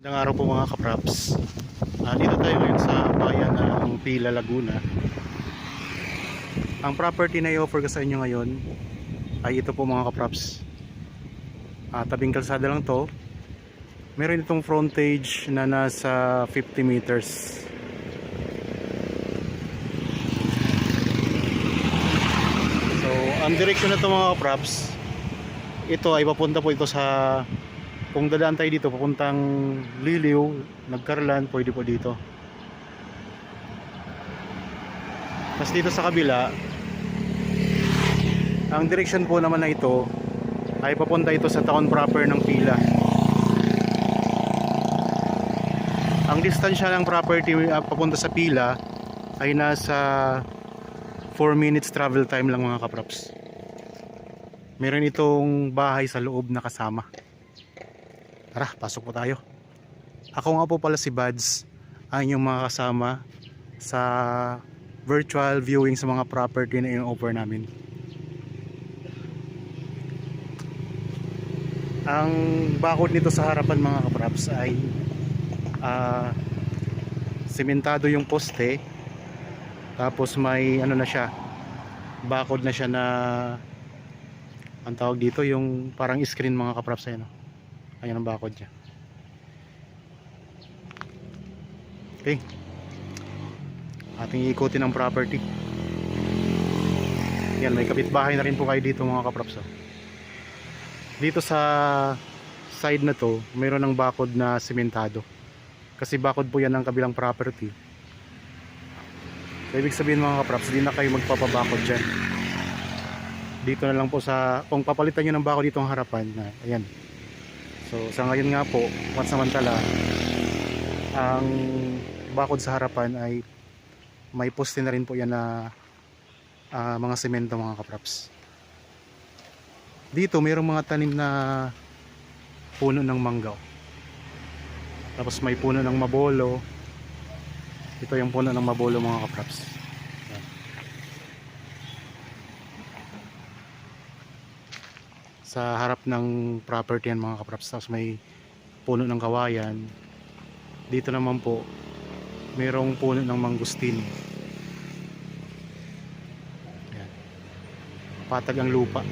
Magandang araw po mga kapraps. Dito tayo ngayon sa bayan ng Pila, Laguna. Ang property na i-offer ko sa inyo ngayon ay ito po mga kapraps. Tabing kalsada lang to. Meron itong frontage na nasa 50 meters. So, ang direksyon na ito mga kapraps, ito ay papunta po ito sa, kung dadaan tayo dito papuntang Liliw, Nagkarlan, pwede po dito. Tapos dito sa kabila, ang direksyon po naman na ito ay papunta ito sa town proper ng Pila. Ang distansya ng property papunta sa Pila ay nasa 4 minutes travel time lang mga kaprops. Meron itong bahay sa loob na kasama. Tara, pasok po tayo. Ako nga po pala si Bads, ang inyong mga kasama sa virtual viewing sa mga property na in-offer namin. Ang bakod nito sa harapan mga kaprops ay sementado yung poste, tapos may ano na siya, bakod na siya na, ang tawag dito yung parang screen mga kaprops. Ayan ang bakod niya. Okay, ating ikutin ang property. Yan, may kapitbahay na rin po kayo dito mga kaprops. Dito sa side na to, mayroon ng bakod na sementado, kasi bakod po yan ng kabilang property. So, ibig sabihin mga kaprops, hindi na kayo magpapabakod dyan. Dito na lang po sa, kung papalitan nyo ng bakod dito ang harapan na, ayan. So sa ngayon nga po, pansamantala, ang bakod sa harapan ay may poste na rin po yan na mga semento mga kaprops. Dito mayroong mga tanim na puno ng manggaw. Tapos may puno ng mabolo. Ito yung puno ng mabolo mga kaprops. Sa harap ng property yan mga kaprops. Tapos may puno ng kawayan. Dito naman po mayroong puno ng mangustin. Ayan. Patag ang lupa.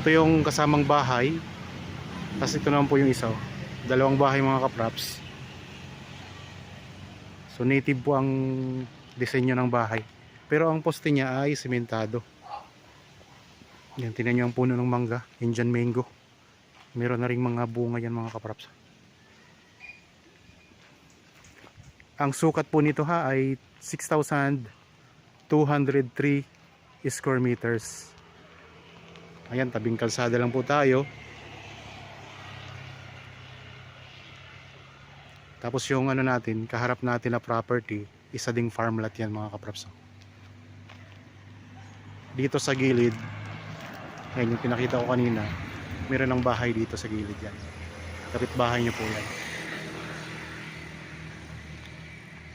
Ito yung kasamang bahay. Tapos ito naman po yung isa. Dalawang bahay mga kaprops. So native po ang disenyo ng bahay. Pero ang poste niya ay sementado. Yan, tingnan nyo ang puno ng mangga, Indian mango. Meron na ring mga bunga yan mga kaprops. Ang sukat po nito ay 6,203 square meters. Ayan, tabing kalsada lang po tayo. Tapos yung ano natin, kaharap natin na property, isa ding farmland yan mga kaprops. Dito sa gilid, ayan yung pinakita ko kanina, meron ng bahay dito sa gilid yan. Kapit bahay nyo po yan.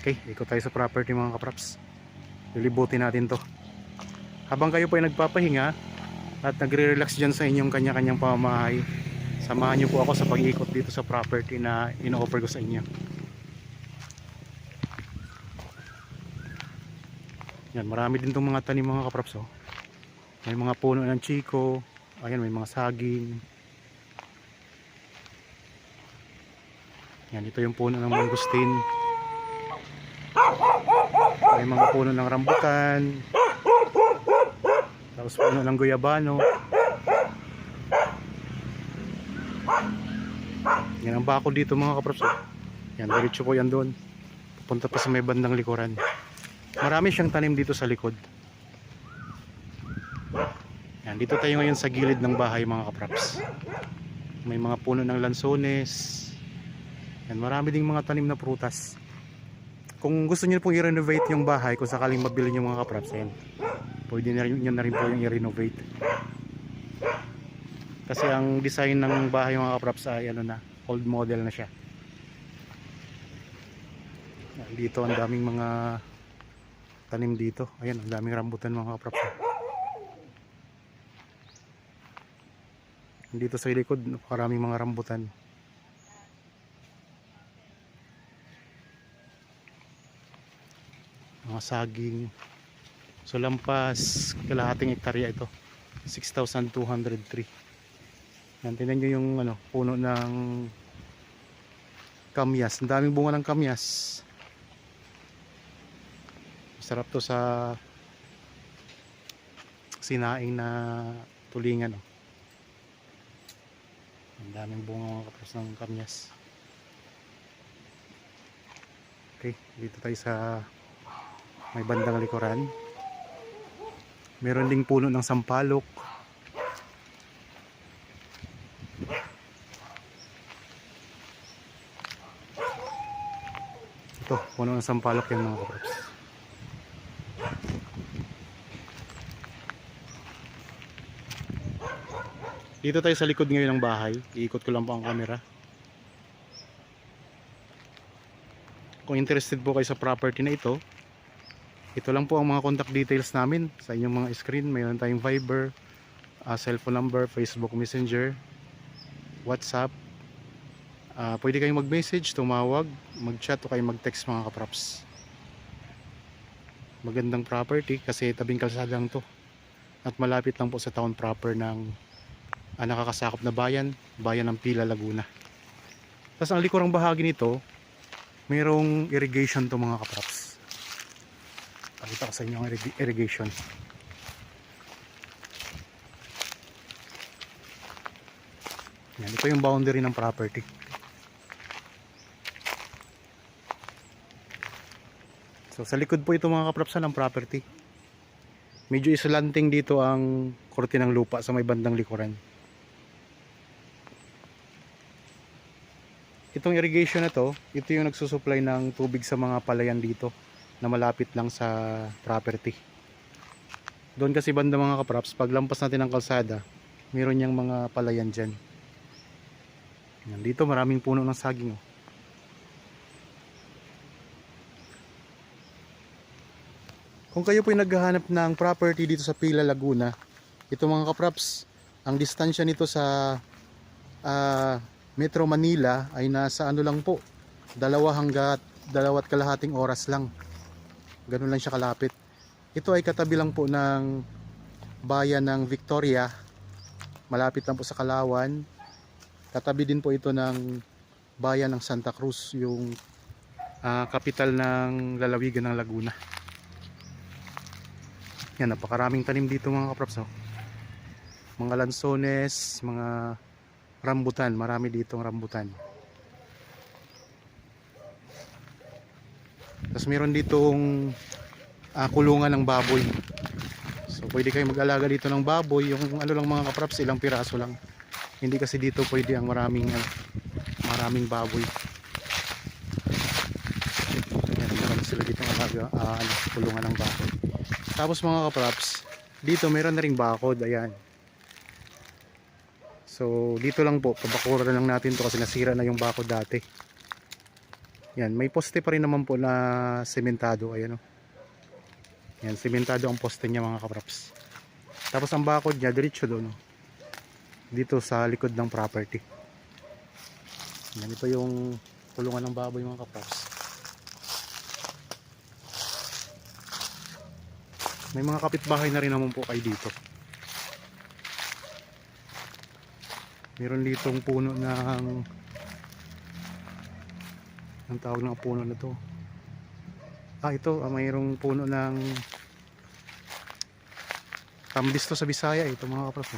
Okay, ikot tayo sa property mga kaprops. Lilibutin natin to. Habang kayo po ay nagpapahinga at nagre-relax dyan sa inyong kanya-kanyang pamamahay, samahan nyo po ako sa pag-ikot dito sa property na ino-offer ko sa inyo. Yan, marami din itong mga tanim mga kaprops. May mga puno ng chiko. Ayan, may mga saging. Yan, ito yung puno ng mangustin. May mga puno ng rambutan. Tapos puno ng guyabano. Yan ang bakod dito mga kaprops. Yan, diretso po yan doon. Pupunta pa sa may bandang likuran. Marami siyang tanim dito sa likod. Yan, dito tayo ngayon sa gilid ng bahay mga kaprops. May mga puno ng lansones. Yan, marami ding mga tanim na prutas. Kung gusto niyo pong i-renovate yung bahay, kung sakaling mabili niyo mga kaprops, yan, pwede na rin po yung i-renovate. Kasi ang design ng bahay mga kaprops ay ano na, old model na siya. Yan, dito ang daming mga tanim dito. Ayan, ang daming rambutan mga kaprops. Dito sa likod, napakaraming mga rambutan. Mga saging. So lampas kalahating hektarya ito. 6,203. Yan, tingnan nyo yung ano, puno ng kamyas. Ang daming bunga ng kamyas. Masarap to sa sinaing na tulingan. Oh. Ang daming bunga mga kapatid ng kamyas. Okay, dito tayo sa may bandang likuran. Meron ding puno ng sampalok. Ito, puno ng sampalok yan mga kapatid. Dito tayo sa likod ngayon ng bahay. Iikot ko lang po ang camera. Kung interested po kayo sa property na ito lang po ang mga contact details namin sa inyong mga screen. Mayroon tayong Viber, cellphone number, Facebook Messenger, WhatsApp. Pwede kayong mag-message, tumawag, mag-chat o kayo mag-text mga kaprops. Magandang property kasi tabing kalsada lang to. At malapit lang po sa town proper ng nakakasakop na bayan ng Pila, Laguna. Tapos ang likurang bahagi nito, mayroong irrigation to mga kaprops. Pakita ko sa inyo ang irrigation. Yan, ito yung boundary ng property. So sa likod po ito mga kaprops ng property. Medyo islanting dito ang korte ng lupa sa may bandang likuran. Itong irrigation na to, ito yung nagsusupply ng tubig sa mga palayan dito na malapit lang sa property. Doon kasi banda mga kaprops, pag lampas natin ng kalsada, meron niyang mga palayan dyan. Dito maraming puno ng saging. Oh. Kung kayo po ay naghahanap ng property dito sa Pila, Laguna, ito mga kaprops, ang distansya nito sa Metro Manila ay nasa ano lang po, 2 hanggang 2.5 oras lang. Ganun lang siya kalapit. Ito ay katabi lang po ng bayan ng Victoria, malapit lang po sa Kalawan. Katabi din po ito ng bayan ng Santa Cruz, yung kapital ng lalawigan ng Laguna. Yan, napakaraming tanim dito mga kaprops. Oh. Mga lansones, mga rambutan, marami ditong rambutan. Tapos meron ditong kulungan ng baboy. So pwede kayong mag-alaga dito ng baboy. Yung ano lang mga kaprops, ilang piraso lang. Hindi kasi dito pwede ang maraming baboy. Yan, meron sila dito kulungan ng baboy. Tapos mga kaprops, dito meron na ring bakod. Ayan. So dito lang po, pabakuran lang natin to kasi nasira na yung bakod dati. Yan, may poste pa rin naman po na sementado. Ayan o. Yan, sementado ang poste niya mga kaprops. Tapos ang bakod niya, diretso doon. Dito sa likod ng property. Yan, ito yung kulungan ng baboy mga kaprops. May mga kapitbahay na rin naman po kayo dito. Meron ditong puno ng ang tawag ng puno na to. Ito, mayroong puno ng tambis to sa Bisaya. Ito mga kaprops.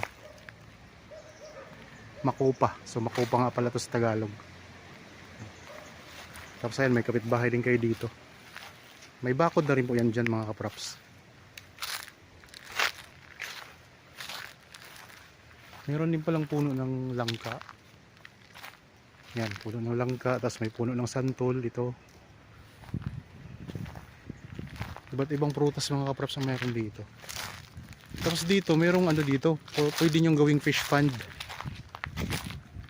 Makopa. So makopa nga pala to sa Tagalog. Tapos ayan, may kapitbahay din kayo dito. May bakod na rin po yan dyan mga kaprops. Meron din palang puno ng langka. Yan, puno ng langka. Tapos may puno ng santol dito. Iba't ibang prutas mga kaprops ang meron dito. Tapos dito, merong ano dito. Pwede nyong gawing fish pond.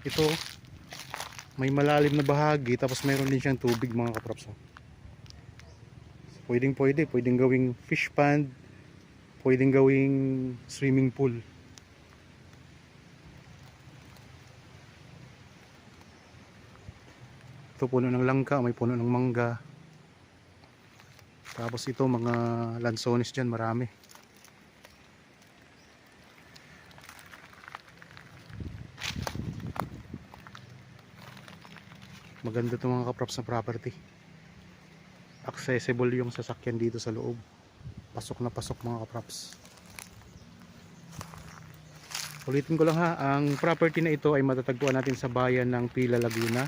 Ito, may malalim na bahagi. Tapos meron din siyang tubig mga kaprops. Pwedeng gawing fish pond. Pwedeng gawing swimming pool. Ito puno ng langka, may puno ng mangga. Tapos ito mga lansones dyan, marami. Maganda itong mga kaprops na property. Accessible yung sasakyan dito sa loob. Pasok na pasok mga kaprops. Ulitin ko lang ha, ang property na ito ay matatagpuan natin sa bayan ng Pila, Laguna.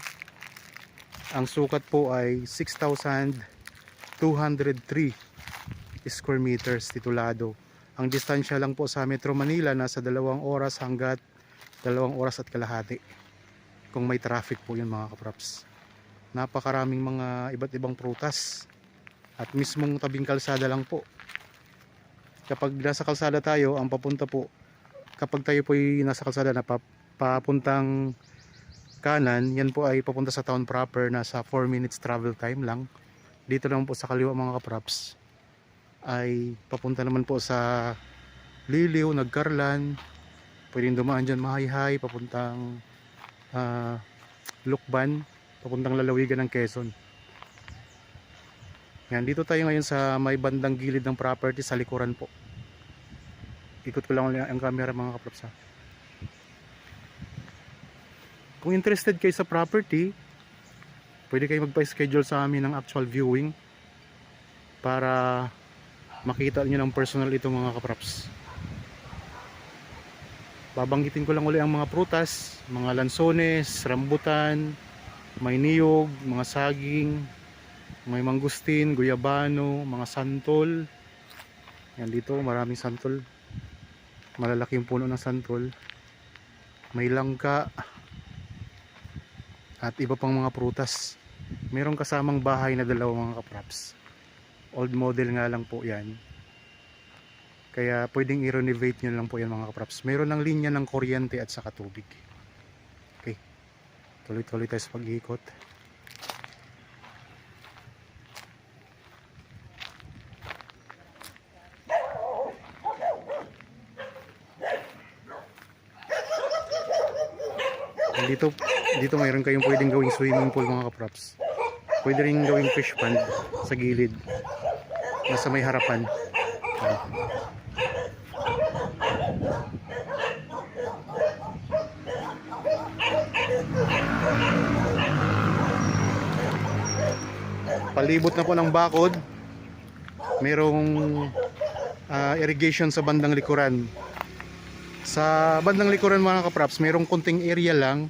Ang sukat po ay 6,203 square meters titulado. Ang distansya lang po sa Metro Manila nasa 2 oras hanggat 2 oras at kalahati. Kung may traffic po yun mga kaprops. Napakaraming mga iba't ibang prutas. At mismong tabing kalsada lang po. Kapag nasa kalsada tayo, ang papunta po, kapag tayo po ay nasa kalsada na papuntang kanan, yan po ay papunta sa town proper, nasa 4 minutes travel time lang. Dito naman po sa kaliwa mga kaprops ay papunta naman po sa Liliw, Nagkarlan. Pwedeng dumaan dyan Mahayhay papuntang Lukban, papuntang lalawigan ng Quezon. Yan, dito tayo ngayon sa may bandang gilid ng property sa likuran po. Ikot ko lang ang camera mga kaprops ha. Kung interested kayo sa property, pwede kayo magpa-schedule sa amin ng actual viewing para makita nyo ng personal ito mga kaprops. Babanggitin ko lang ulit ang mga prutas, mga lansones, rambutan, may niyog, mga saging, may mangustin, guyabano, mga santol. Yan dito, maraming santol. Malalaki yung puno ng santol. May langka at iba pang mga prutas. Merong kasamang bahay na dalawa mga kaprops. Old model nga lang po yan. Kaya pwedeng i-renovate nyo lang po yan mga kaprops. Meron ng linya ng kuryente at saka tubig. Okay. Tuloy-tuloy tayo sa pag-iikot. Dito mayroon kayong pwedeng gawing swimming pool mga kaprops. Pwede rin gawing fish pond sa gilid. Nasa may harapan. Palibot na po ng bakod. Merong irrigation sa bandang likuran. Sa bandang likuran mga kaprops, merong kunting area lang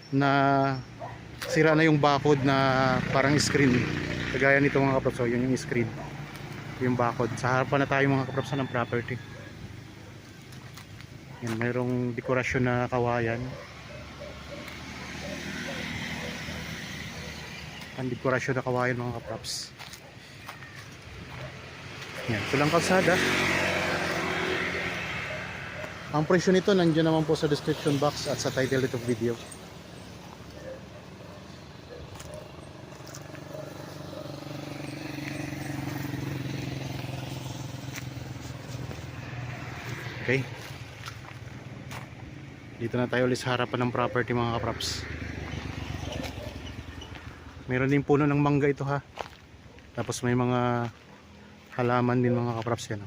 na sira na yung bakod na parang screen. Kagaya nito mga kaprops, so yun yung screen. Yung bakod. Sa harapan na tayo mga kaprops ng property. Yan, merong dekorasyon na kawayan. Ang dekorasyon na kawayan mga kaprops. Yan, ito lang kalsada. Ang presyo nito nandiyan naman po sa description box at sa title nitong video. Okay. Dito na tayo ulit sa harapan ng property mga kaprops. Meron din puno ng mangga ito ha. Tapos may mga halaman din mga kaprops yan.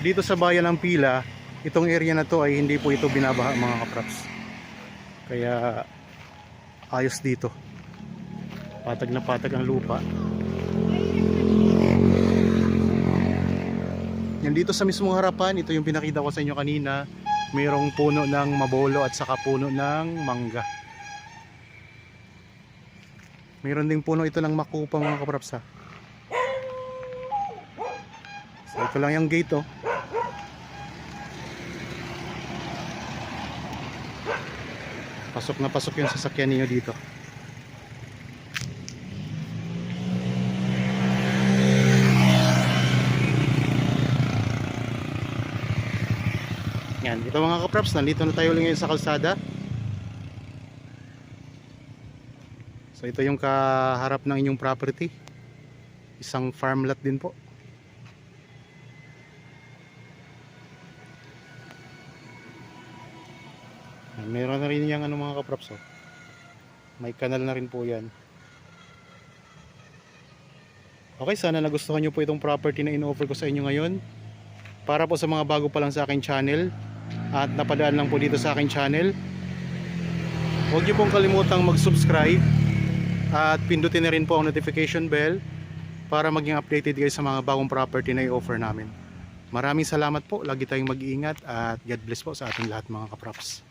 Dito sa bayan ng Pila, itong area na to ay hindi po ito binabaha mga kaprops. Kaya ayos dito. Patag na patag ang lupa. Yan dito sa mismong harapan, ito yung pinakita ko sa inyo kanina. Mayroong puno ng mabolo at saka puno ng mangga. Mayroon ding puno ito ng makupa mga kaprops ha. So ito lang yung gate oh. Pasok na pasok yung sasakyan niyo dito. Yan, ito mga kaprops, nandito na tayo ulit ngayon sa kalsada. So ito yung kaharap ng inyong property. Isang farm lot din po. Meron na rin yung ano mga kaprops, oh. May kanal na rin po yan. Okay, sana nagustuhan nyo po itong property na in-offer ko sa inyo ngayon. Para po sa mga bago pa lang sa aking channel at napadaan lang po dito sa aking channel, huwag nyo pong kalimutang mag-subscribe at pindutin na rin po ang notification bell para maging updated kayo sa mga bagong property na i-offer namin. Maraming salamat po, lagi tayong mag-iingat at God bless po sa ating lahat mga kaprops.